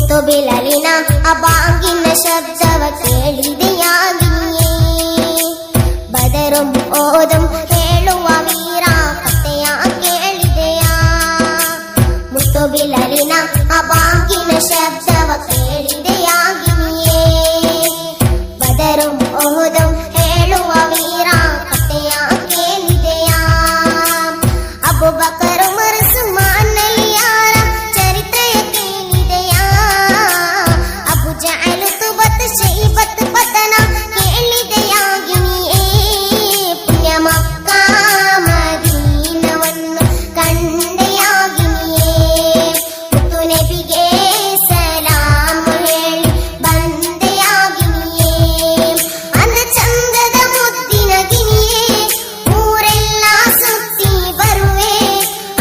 ಮುತ್ತುಬಿಲಲಿನ ಅಬಾಗಿನ ಶಬ್ದವ ಕೇಳಿದೆಯಾಗಿಯೇ ಬದರುಂ ಓದುಂ ಹೇಳುವ ವೀರ ಕಥೆಯ ಕೇಳಿದೆಯಾ ಮುತ್ತುಬಿಲಲಿನ ಅಬಾಗಿನ ಶಬ್ದವ ಕೇಳಿದೆಯಾಗಿಯೇ ಬದರುಂ ಓದುಂ ಹೇಳುವ ವೀರ ಕಥೆಯ ಕೇಳಿದೆಯಾ ಅಬೂಬಕರ್ ಉಮರ್ ಉಸ್ಮಾನ್ ಅಲಿಯಾರ ಚರಿತ್ರೆಯ ಕೇಳಿದೆಯಾ ಅಬು ಜಹಲ್ ತುಬತ್ ಶೈಬತ್ ಬದನ ಕೇಳಿದೆಯಾಗಿಯೇ ಪುಣ್ಯ ಮಕ್ಕಾ ಮದೀನವನ್ನು ಕಂಡೆಯಾಗಿಯೇ ಮುತ್ತು ನಬಿಗೆ ಸಲಾಂ ಹೇಳಿ ಬಂದೆಯಾಗಿಯೇ ಅಂದ ಚಂದದ ಮುದ್ದಿನ ಗಿನಿಯೇ ಊರೆಲ್ಲ ಸುತ್ತಿ ಬರುವೆ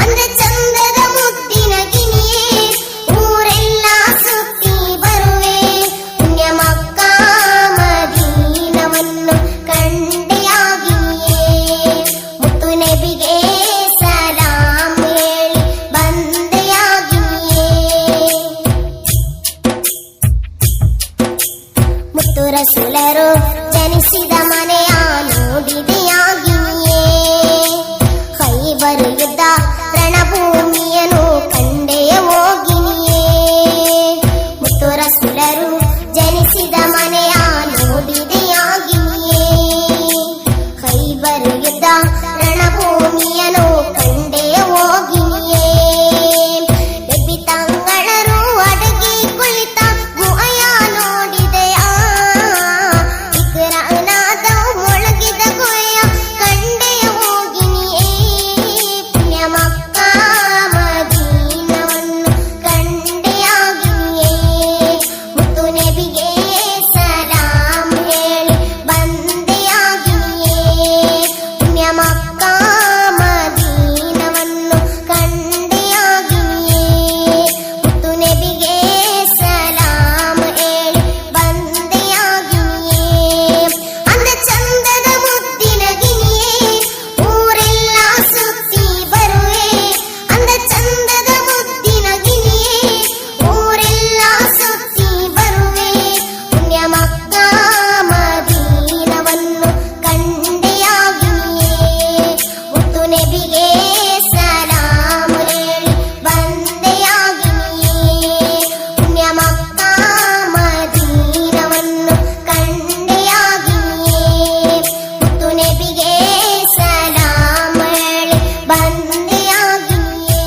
ಅಂದ ಚಂದದ ಮುದ್ದಿನ ಗಿನಿಯೇ ಊರೆಲ್ಲ ಸುತ್ತಿ ಬರುವೆ ಪುಣ್ಯ ಮಕ್ಕಾ ಮದೀನವನ್ನು ಕಂಡೆಯಾಗಿಯೇ ಮುತ್ತು ನಬಿಗೆ ಸಲಾಂ ಹೇಳಿ ಬಂದೆಯಾಗಿಯೇ ಮುತ್ತು ರಸೂಲರು ಜನಿಸಿದ ಮನೆಯ ನೋಡಿದೆಯಾಗಿಯೇ ಖೈಬರ್ ಯುದ್ಧ ರಣಭೂಮಿಯನ್ನು ಕಂಡೇ ಹೋಗಿನಿಯೇ ಮುತ್ತು ರಸೂಲರು ಜನಿಸಿದ ಮನೆಯ ನೋಡಿದೆಯಾಗಿಯೇ ಖೈಬರ್ ಯುದ್ಧ ರಣಭೂಮಿಯನ್ನು ಕಂಡೇ ಹೋಗಿನಿಯೇ ಬೆಬ್ಬಿ ತಂಗಳರು ಅಡಗಿ ಕುಳಿತ ಗುಹೆಯ ನೋಡಿದೆಯಾ ಇಕ್ರಾನಾದ ಮೊಳಗಿದ ಗುಹೆಯ ಕಂಡೇ ಹೋಗಿನಿಯೇ ಪುಣ್ಯ ಮಕ್ಕಾ ಮದೀನವನ್ನು ಕಂಡೆಯಾಗಿಯೇ ಮುತ್ತು ನಬಿಗೆ ಸಲಾಂ ಹೇಳಿ ಬಂದೆಯಾಗಿಯೇ ಪುಣ್ಯ ಮಕ್ಕಾ ಮದೀನವನ್ನು ಕಂಡೆಯಾಗಿಯೇ ಮುತ್ತು ನಬಿಗೆ ಸಲಾಂ ಹೇಳಿ ಬಂದೆಯಾಗಿಯೇ ಅಂದ ಚಂದದ ಮುದ್ದಿನ ಗಿನಿಯೇ ಊರೆಲ್ಲ ಸುತ್ತಿ ಬರುವೆ ಅಂದ ಚಂದದ ಮುದ್ದಿನ ಗಿನಿಯೇ ಊರೆಲ್ಲ ಸುತ್ತಿ ಬರುವೆ ಪುಣ್ಯ ಮಕ್ಕಾ ಮದೀನವನ್ನು ಕಂಡೆಯಾಗಿಯೇ ಮುತ್ತು ನಬಿಗೆ ಸಲಾಂ ಹೇಳಿ ಬಂದೆಯಾಗಿಯೇ ಪುಣ್ಯ ಮಕ್ಕಾ ಮದೀನವನ್ನು ಕಂಡೆಯಾಗಿಯೇ ಮುತ್ತು ನಬಿಗೆ ಸಲಾಂ ಹೇಳಿ ಬಂದೆಯಾಗಿಯೇ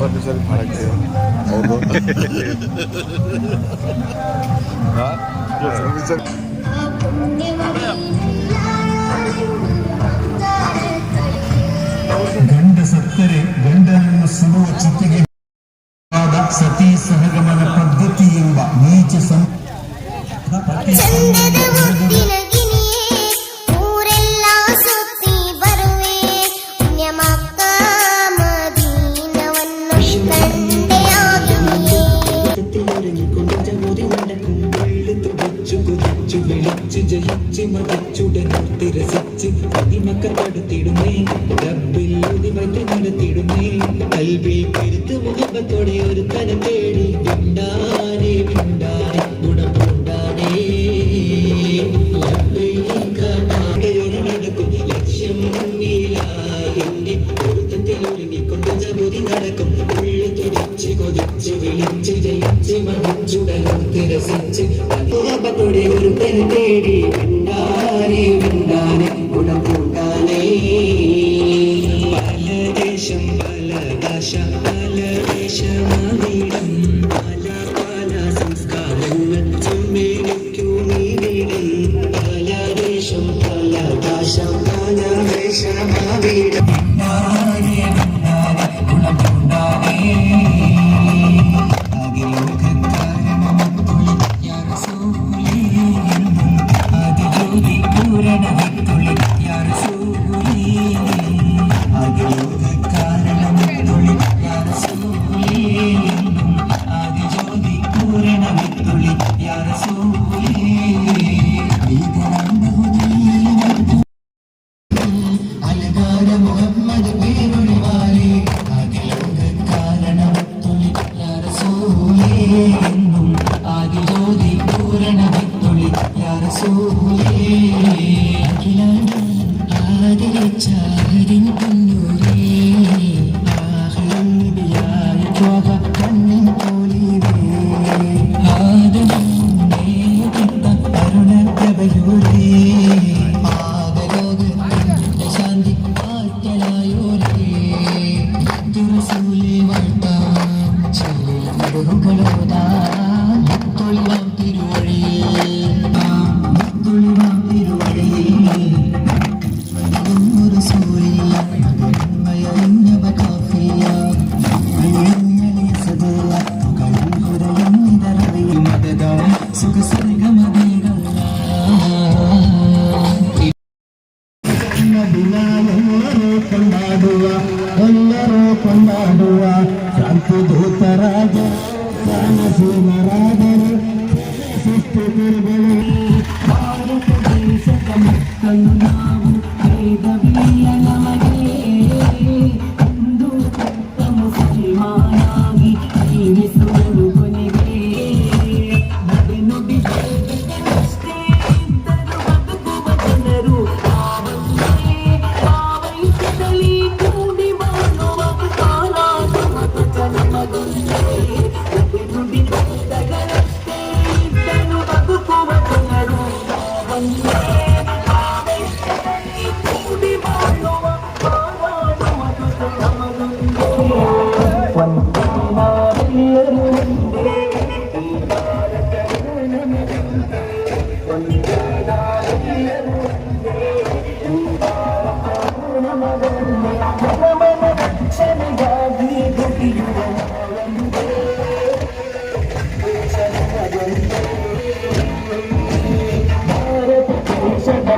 परमेश्वर फरक है ಗಂಡ ಸತ್ತರೆ ಗಂಡನನ್ನು ಸುಡುವ ಚಿತೆಗೆ ಸತಿ ಸಹಗಮನ ಪದ್ಧತಿ ಎಂಬ ನೀಚ ಚಂದದ ಮುತ್ತಿನ ಗಿಣಿಯೇ ಊರೆಲ್ಲ ಸುತ್ತಿ ಬರುವೆ ಪುಣ್ಯಮಕ್ಕ ಮದೀನವನ್ನು ಕಂಡೆಯಾಗಿಯೇ ജയിച്ച് മതച്ചുടനോർത്ത് രസിച്ച് അതിമക്കപ്പെടുത്തിടുമേ റബ്ബിൽ ഉദിമറ്റ് നടത്തിടുമേ കൽവിൽ കരുത്ത് മുഖത്തോടെ ഒരു തന തേടി വിണ്ടാനേ വിണ്ടാനേ ഗുണം കൊണ്ടാനേ ലബ്ബൈകമാകയൊരു നടക്കും ലക്ഷ്യം എന്നെ പൊരുത്തത്തിൽ ഒരുങ്ങിക്കൊണ്ട് ജപുതി നടക്കും ഉള്ളു തുടിച്ച് കൊതിച്ച് വിളിച്ച് ജയിച്ച് മതച്ചുടനോർത്ത് രസിച്ച് മുഖത്തോടെ ഒരു തന തേടി വിണ്ടാനേ വിണ്ടാനേ ഗുണം കൊണ്ടാനേ പല ദേശം പല ഭാഷ പല ദേശമാവിടം പല പല സംസ്കാരങ്ങൾ ചുമേനിക്കൂ നീവിടം പല ദേശം പല ഭാഷ പല ദേശമാവിടം വിണ്ടാനേ വിണ്ടാനേ ഗുണം കൊണ്ടാനേ ಎಲ್ಲರೂ ಕೊಂಡಾಡುವ ಶಾಂತಿ ದೂತರಾಜ ಜ್ಞಾನಸೀಮರಾದರು ಸೃಷ್ಟಿಕರುಗಳು ಭಾರತ ದೇಶದ ಮಕ್ಕಳು ನಾವು ಭೇದವಿಲ್ಲ ನಮಗೆ ಹಿಂದೂ ಮುಸಲ್ಮಾನಾಗಿ ಜೀವಿಸುವುದು ಕೊನೆಗೆ ನಡೆ ನುಡಿ ಅಷ್ಟೇ ಇದ್ದರು ಬದುಕುವ ಜನರು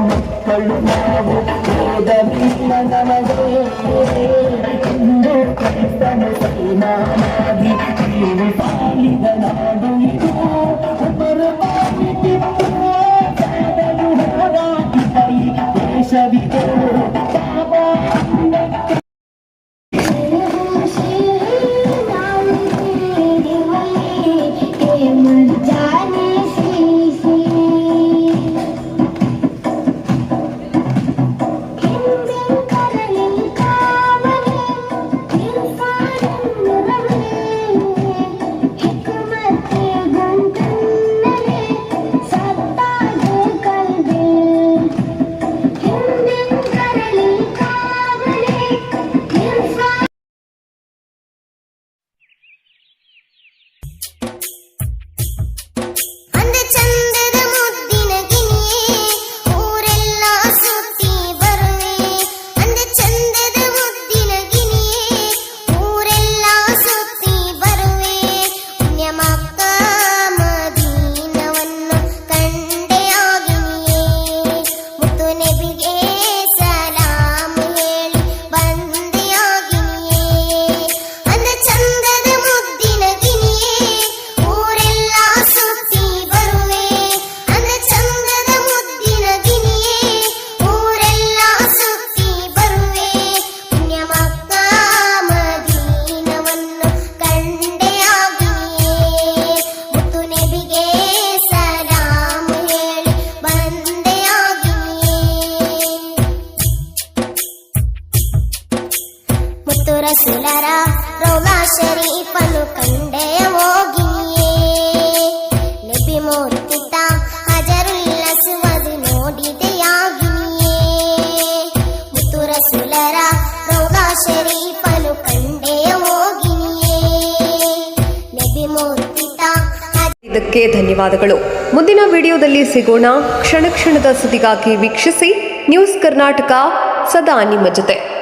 ಮಕ್ಕಳು ನಾವು ಭೇದವಿಲ್ಲ ನಮಗೆ ಹಿಂದೂ ಕ್ರೈಸ್ತ ಮುಸಲ್ಮಾನಾಗಿ ಜೀವ ಸಾಲಿದ ನಾಡು ಇದು ಒಬ್ಬರ ಬಾಗಿಲಿತ್ತು ಸಾಧಲು ಹೋರಾಟ ಈ ದೇಶವಿದೆ ಬಾಬಾ हिकमत ರಸೂಲರ ರೌಲಾ ಶರೀಫನು ಕಂಡೆಯ ಹೋಗಿಯೇ ನಬಿ ಮೂರ್ತಿತ ಹಜರುಲ್ ಅಸ್ವದ್ ನೋಡಿದೆಯಾಗಿಯೇ ಮುತ್ತು ರಸೂಲರ ರೌಲಾ ಶರೀಫನು ಕಂಡೆಯ ಹೋಗಿಯೇ ನಬಿ ಮೂರ್ತಿತ ಇದಕ್ಕೆ ಧನ್ಯವಾದಗಳು. ಮುಂದಿನ ವಿಡಿಯೋದಲ್ಲಿ ಸಿಗೋಣ. ಕ್ಷಣ ಕ್ಷಣದ ಸುದ್ದಿಗಾಗಿ ವೀಕ್ಷಿಸಿ ನ್ಯೂಸ್ ಕರ್ನಾಟಕ, ಸದಾ ನಿಮ್ಮ ಜೊತೆ.